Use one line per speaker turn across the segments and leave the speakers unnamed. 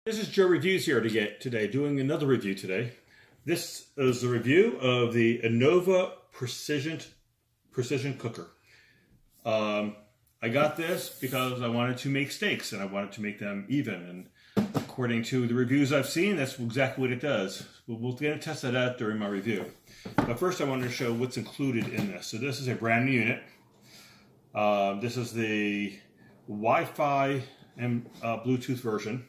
This is Joe Reviews here today, doing another review today. This is a review of the Anova Precision Cooker. I got this because I wanted to make steaks and I wanted to make them even. And according to the reviews I've seen, that's exactly what it does. We'll get to test that out during my review. But first I wanted to show what's included in this. So this is a brand new unit. This is the Wi-Fi and Bluetooth version.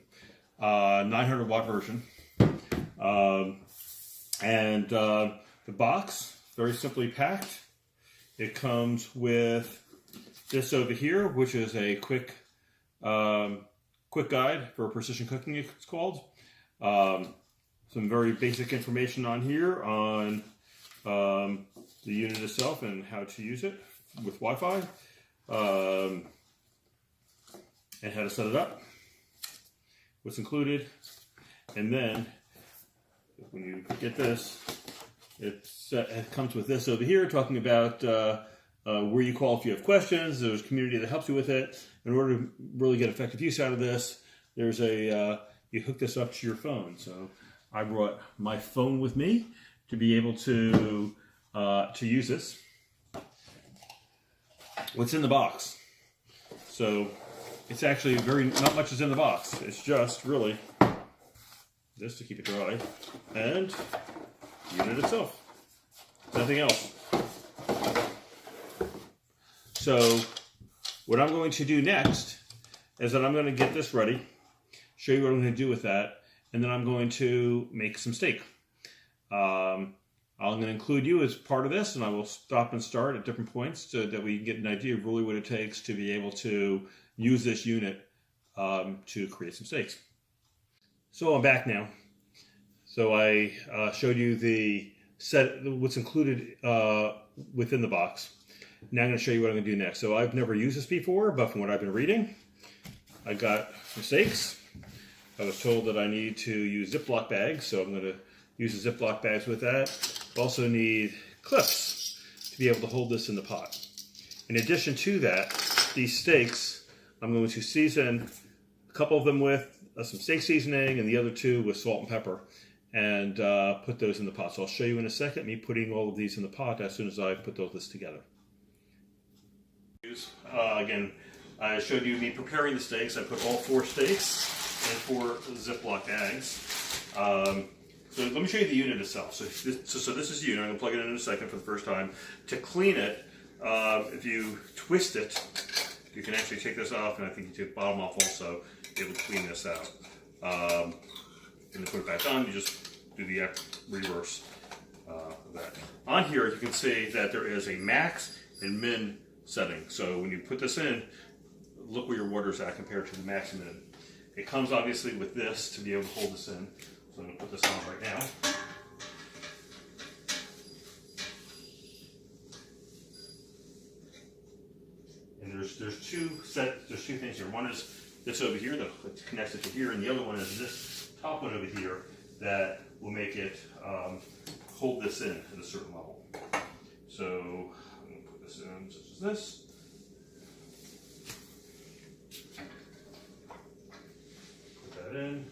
900 watt version, and the box, very simply packed. It comes with this over here, which is a quick guide for precision cooking, it's called. Some very basic information on here on the unit itself and how to use it with Wi-Fi, and how to set it up, what's included, and then when you get this, it comes with this over here, talking about where you call if you have questions. There's a community that helps you with it. In order to really get effective use out of this, there's a you hook this up to your phone. So I brought my phone with me to be able to use this. What's in the box? So it's actually not much is in the box. It's just really this to keep it dry and the unit itself. Nothing else. So what I'm going to do next is that I'm going to get this ready, show you what I'm going to do with that, and then I'm going to make some steak. I'm going to include you as part of this, and I will stop and start at different points so that we can get an idea of really what it takes to be able to use this unit to create some steaks. So I'm back now. So I showed you what's included within the box. Now I'm going to show you what I'm going to do next. So I've never used this before, but from what I've been reading, I got some steaks. I was told that I need to use Ziploc bags, so I'm going to use the Ziploc bags with that. Also need clips to be able to hold this in the pot. In addition to that, these steaks, I'm going to season a couple of them with some steak seasoning and the other two with salt and pepper, and put those in the pot. So I'll show you in a second me putting all of these in the pot as soon as I put all this together. Again, I showed you me preparing the steaks. I put all 4 steaks in 4 Ziploc bags. So let me show you the unit itself. So this is the unit. I'm going to plug it in a second for the first time. To clean it, if you twist it, you can actually take this off, and I think you take the bottom off also to be able to clean this out. And then put it back on, you just do the reverse of that. On here, you can see that there is a max and min setting. So when you put this in, look where your water's at compared to the max and min. It comes obviously with this to be able to hold this in. So I'm going to put this on right now. And there's two things here. One is this over here that connects it to here, and the other one is this top one over here that will make it hold this in at a certain level. So I'm going to put this in such as this. Put that in.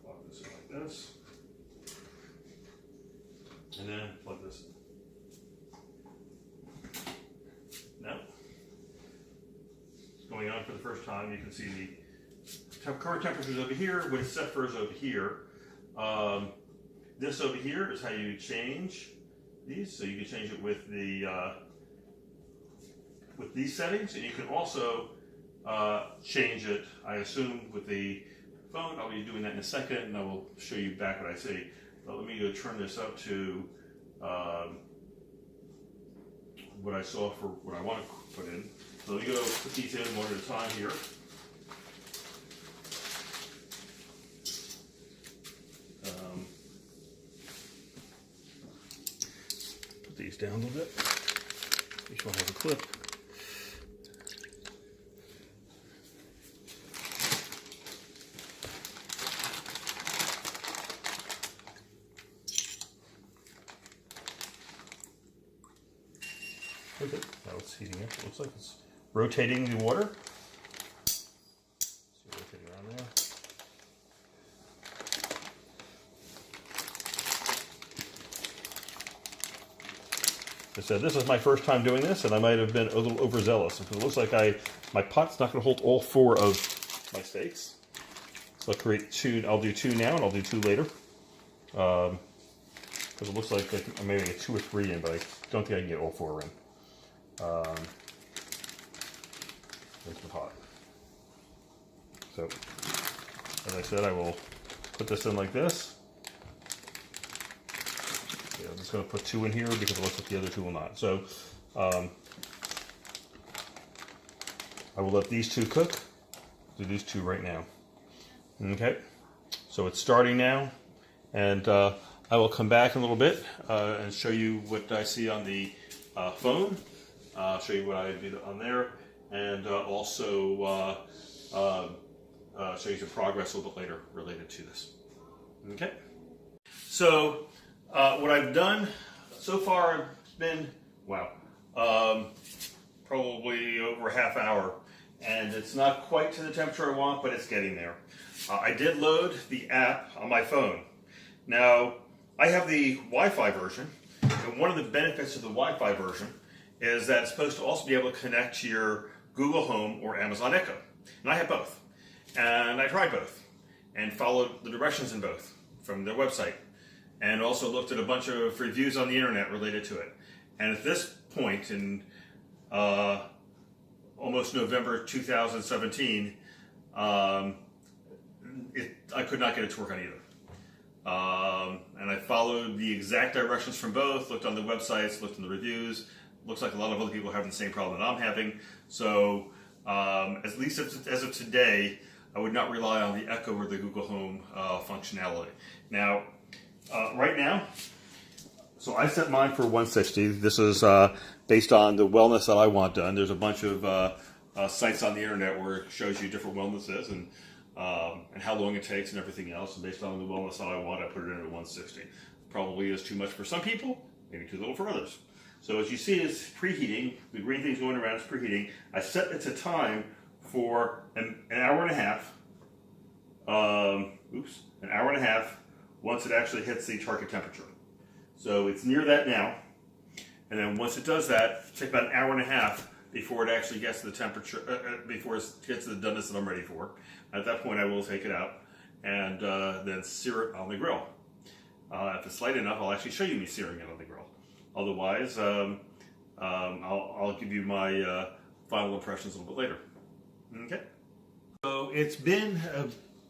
Plug this in like this. And then plug this in. Now, it's going on for the first time. You can see the current temperature is over here. What it's set for is over here. This over here is how you change these. So you can change it with these settings, and you can also change it, I assume, with the phone. I'll be doing that in a second, and I will show you back what I see. But let me go turn this up to what I saw for what I want to put in. So let me go put these in one at a time here. Put these down a little bit. Each one has a clip. Okay, now it's heating up. It looks like it's rotating the water. I said, this is my first time doing this, and I might have been a little overzealous. Because it looks like my pot's not going to hold all 4 of my steaks. So I'll create 2. I'll do 2 now, and I'll do 2 later. Because it looks like I may get 2 or 3 in, but I don't think I can get all 4 in. Into the pot. So, as I said, I will put this in like this. Yeah, I'm just going to put 2 in here because it looks like the other 2 will not. So, I will let these 2 cook. Do these 2 right now. Okay, so it's starting now, and I will come back in a little bit and show you what I see on the phone. Show you what I did on there, and also show you some progress a little bit later related to this. Okay, so what I've done so far, it's been, wow, probably over a half hour, and it's not quite to the temperature I want, but it's getting there. I did load the app on my phone. Now, I have the Wi-Fi version, and one of the benefits of the Wi-Fi version is that it's supposed to also be able to connect to your Google Home or Amazon Echo. And I have both. And I tried both, and followed the directions in both from their website, and also looked at a bunch of reviews on the internet related to it. And at this point in almost November 2017, I could not get it to work on either. And I followed the exact directions from both, looked on the websites, looked in the reviews. Looks like a lot of other people are having the same problem that I'm having. So, at least as of today, I would not rely on the Echo or the Google Home functionality. Now, right now, so I set mine for 160. This is based on the wellness that I want done. There's a bunch of sites on the internet where it shows you different wellnesses and how long it takes and everything else. And based on the wellness that I want, I put it in at 160. Probably is too much for some people, maybe too little for others. So as you see, it's preheating. The green thing's going around, it's preheating. I set it to time for an hour and a half. An hour and a half once it actually hits the target temperature. So it's near that now. And then once it does that, it takes about an hour and a half before it actually gets to the temperature, before it gets to the doneness that I'm ready for. At that point, I will take it out and then sear it on the grill. If it's light enough, I'll actually show you me searing it on the grill. Otherwise, I'll give you my final impressions a little bit later. Okay. So it's been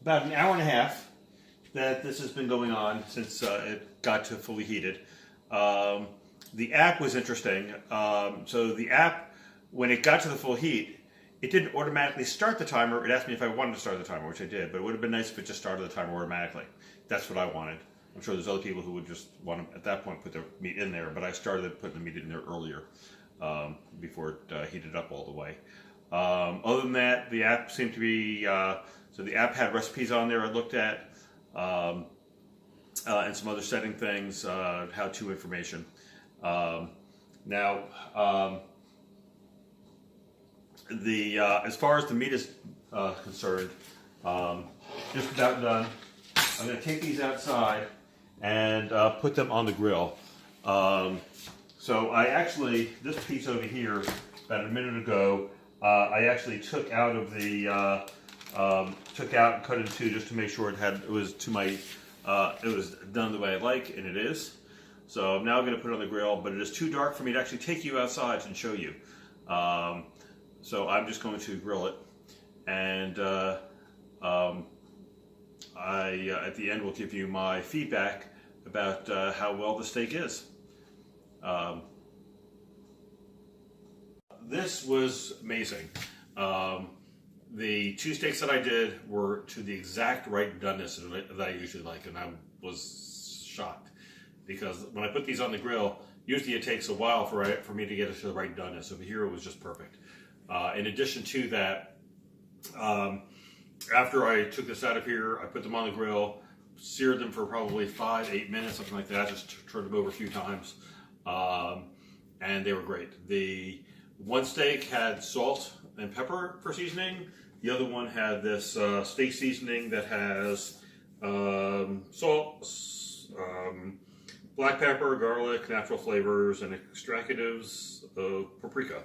about an hour and a half that this has been going on since it got to fully heated. The app was interesting. So the app, when it got to the full heat, it didn't automatically start the timer. It asked me if I wanted to start the timer, which I did, but it would have been nice if it just started the timer automatically. That's what I wanted. I'm sure there's other people who would just want to, at that point, put their meat in there, but I started putting the meat in there earlier before it heated up all the way. Other than that, the app seemed to be, so the app had recipes on there I looked at, and some other setting things, how-to information. Now, as far as the meat is concerned, just about done. I'm going to take these outside and put them on the grill. So I actually, this piece over here, about a minute ago, I actually took out of the, took out and cut in two just to make sure it was to my, it was done the way I like, and it is. So I'm now going to put it on the grill, but it is too dark for me to actually take you outside and show you. So I'm just going to grill it, and at the end will give you my feedback about how well the steak is. This was amazing. The two steaks that I did were to the exact right doneness that I usually like, and I was shocked because when I put these on the grill, usually it takes a while for me to get it to the right doneness. Over here, it was just perfect. In addition to that, after I took this out of here, I put them on the grill, seared them for probably 5-8 minutes, something like that, just turned them over a few times, and they were great. The one steak had salt and pepper for seasoning. The other one had this steak seasoning that has salt, black pepper, garlic, natural flavors, and extractives of paprika.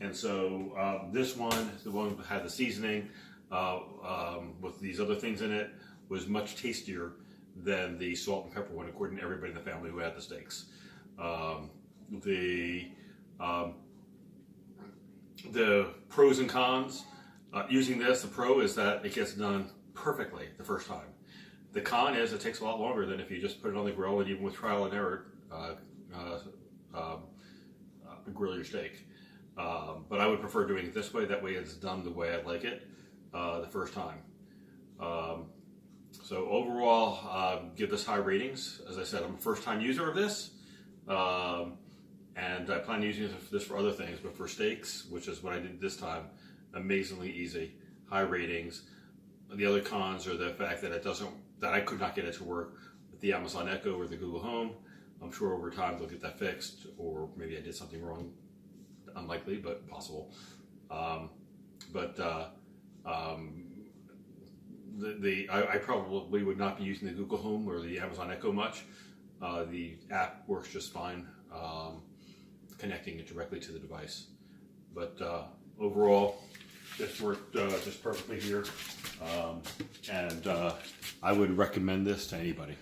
And so this one, the one that had the seasoning with these other things in it, was much tastier than the salt and pepper one, according to everybody in the family who had the steaks. The pros and cons using this, the pro is that it gets done perfectly the first time. The con is it takes a lot longer than if you just put it on the grill, and even with trial and error, grill your steak. But I would prefer doing it this way. That way it's done the way I like it the first time. So overall, give this high ratings. As I said, I'm a first-time user of this, and I plan on using this for other things, but for steaks, which is what I did this time, amazingly easy, high ratings. The other cons are the fact that I could not get it to work with the Amazon Echo or the Google Home. I'm sure over time they'll get that fixed, or maybe I did something wrong. Unlikely, but possible. I probably would not be using the Google Home or the Amazon Echo much. The app works just fine, connecting it directly to the device. But overall, this worked just perfectly here, and I would recommend this to anybody.